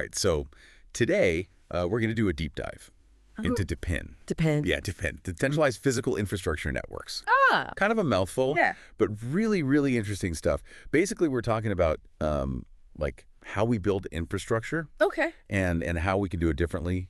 right. So today we're going to do a deep dive into DePin. DePin. Yeah, DePin. Decentralized Physical Infrastructure Networks. Ah. Kind of a mouthful, Yeah. but really, really interesting stuff. Basically, we're talking about like how we build infrastructure. Okay. And how we can do it differently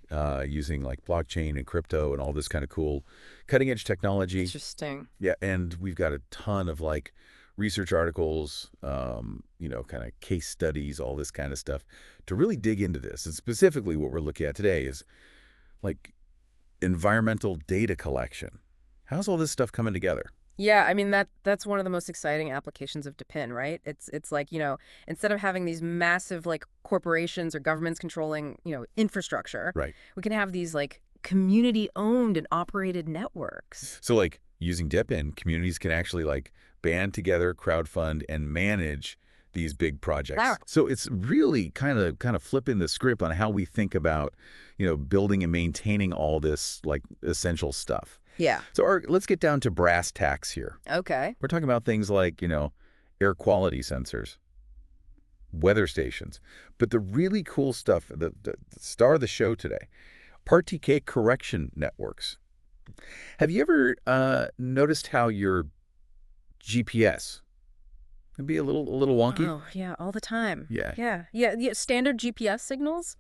using like blockchain and crypto and all this kind of cool cutting edge technology. Interesting. Yeah, and we've got a ton of like research articles, kind of case studies, all this kind of stuff to really dig into this. And specifically what we're looking at today is like environmental data collection. How's all this stuff coming together? Yeah, I mean that's one of the most exciting applications of DePin, right? It's like, instead of having these massive like corporations or governments controlling, infrastructure, Right. we can have these like community owned and operated networks. So like using DePin, communities can actually like band together, crowdfund, and manage these big projects. Wow. So it's really kind of flipping the script on how we think about, building and maintaining all this like essential stuff. Yeah. So let's get down to brass tacks here. Okay. We're talking about things like, air quality sensors, weather stations. But the really cool stuff, the star of the show today, RTK Correction Networks. Have you ever noticed how your GPS can be a little wonky? Oh, yeah, all the time. Yeah. Yeah. Standard GPS signals,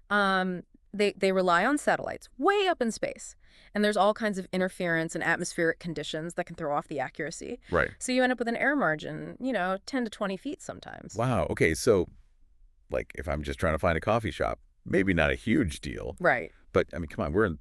they rely on satellites way up in space. And there's all kinds of interference and atmospheric conditions that can throw off the accuracy. Right. So you end up with an error margin, 10 to 20 feet sometimes. Wow. Okay. So, like, if I'm just trying to find a coffee shop, maybe not a huge deal. Right. But, I mean, come on, we're in,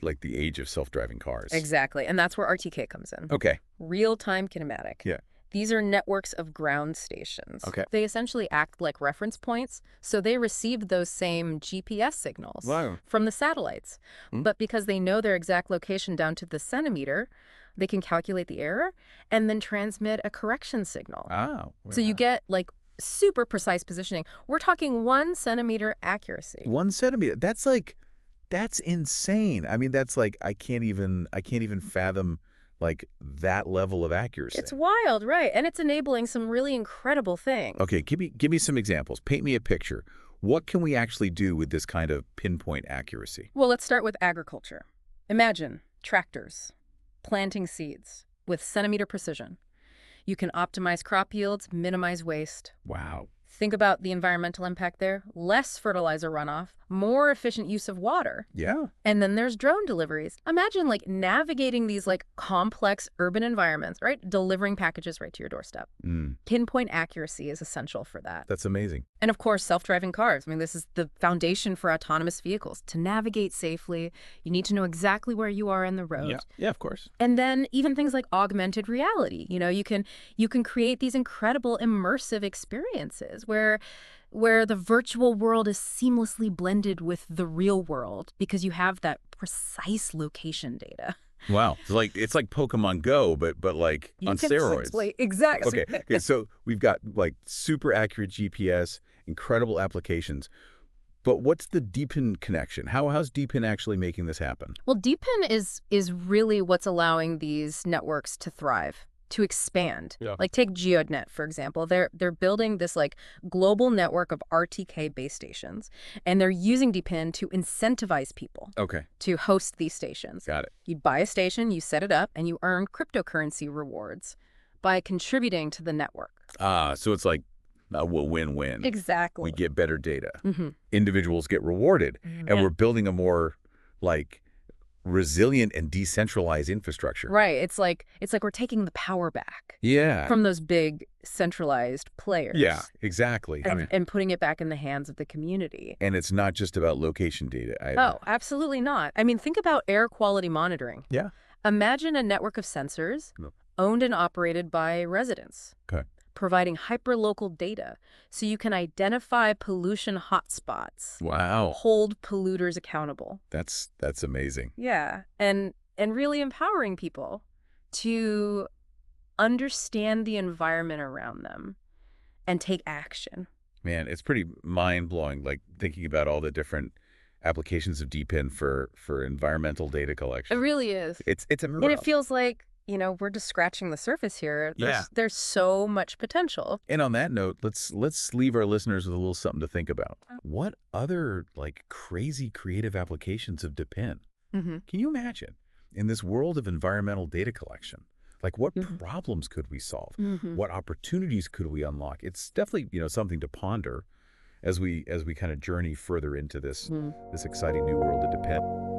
like, the age of self-driving cars. Exactly. And that's where RTK comes in. Okay. Real-time kinematic. Yeah. These are networks of ground stations. Okay. They essentially act like reference points, so they receive those same GPS signals from the satellites. But because they know their exact location down to the centimeter, they can calculate the error and then transmit a correction signal. Oh. So you get like super precise positioning. We're talking 1 centimeter accuracy. 1 centimeter. That's insane. I mean, that's like I can't even fathom like that level of accuracy. It's wild, right? And it's enabling some really incredible things. Okay, give me some examples. Paint me a picture. What can we actually do with this kind of pinpoint accuracy? Well, let's start with agriculture. Imagine tractors planting seeds with centimeter precision. You can optimize crop yields, minimize waste. Wow. Think about the environmental impact there. Less fertilizer runoff, more efficient use of water. Yeah. And then there's drone deliveries. Imagine like navigating these like complex urban environments, right? Delivering packages right to your doorstep. Pinpoint accuracy is essential for that. That's amazing. And of course, self-driving cars. I mean, this is the foundation for autonomous vehicles. To navigate safely, you need to know exactly where you are in the road. Yeah, of course. And then even things like augmented reality. You can create these incredible immersive experiences where the virtual world is seamlessly blended with the real world because you have that precise location data. Wow. It's like Pokemon Go, but like on steroids. Exactly. Okay, so we've got like super accurate GPS, incredible applications. But what's the DePin connection? How's DePin actually making this happen? Well, DePin is really what's allowing these networks to thrive, to expand. Yeah. Like take GEODNET, for example. They're building this like global network of RTK base stations, and they're using DePin to incentivize people to host these stations. Got it. You buy a station, you set it up, and you earn cryptocurrency rewards by contributing to the network. So it's like a win-win. Exactly. We get better data. Individuals get rewarded, and we're building a more like resilient and decentralized infrastructure. Right. It's like we're taking the power back. Yeah. From those big centralized players. Yeah, exactly. And putting it back in the hands of the community. And it's not just about location data. Oh, absolutely not. I mean, think about air quality monitoring. Yeah. Imagine a network of sensors owned and operated by residents. Okay. Providing hyperlocal data so you can identify pollution hotspots. Wow. Hold polluters accountable. That's amazing. Yeah. And really empowering people to understand the environment around them and take action. Man, it's pretty mind-blowing, like thinking about all the different applications of DePin for environmental data collection. It really is. It's and it feels like we're just scratching the surface here. Yeah. There's so much potential. And on that note, let's leave our listeners with a little something to think about. What other like crazy creative applications of DePin Hmm. can you imagine in this world of environmental data collection? Like what problems could we solve? Hmm. What opportunities could we unlock? It's definitely, something to ponder as we kind of journey further into this exciting new world of DePin.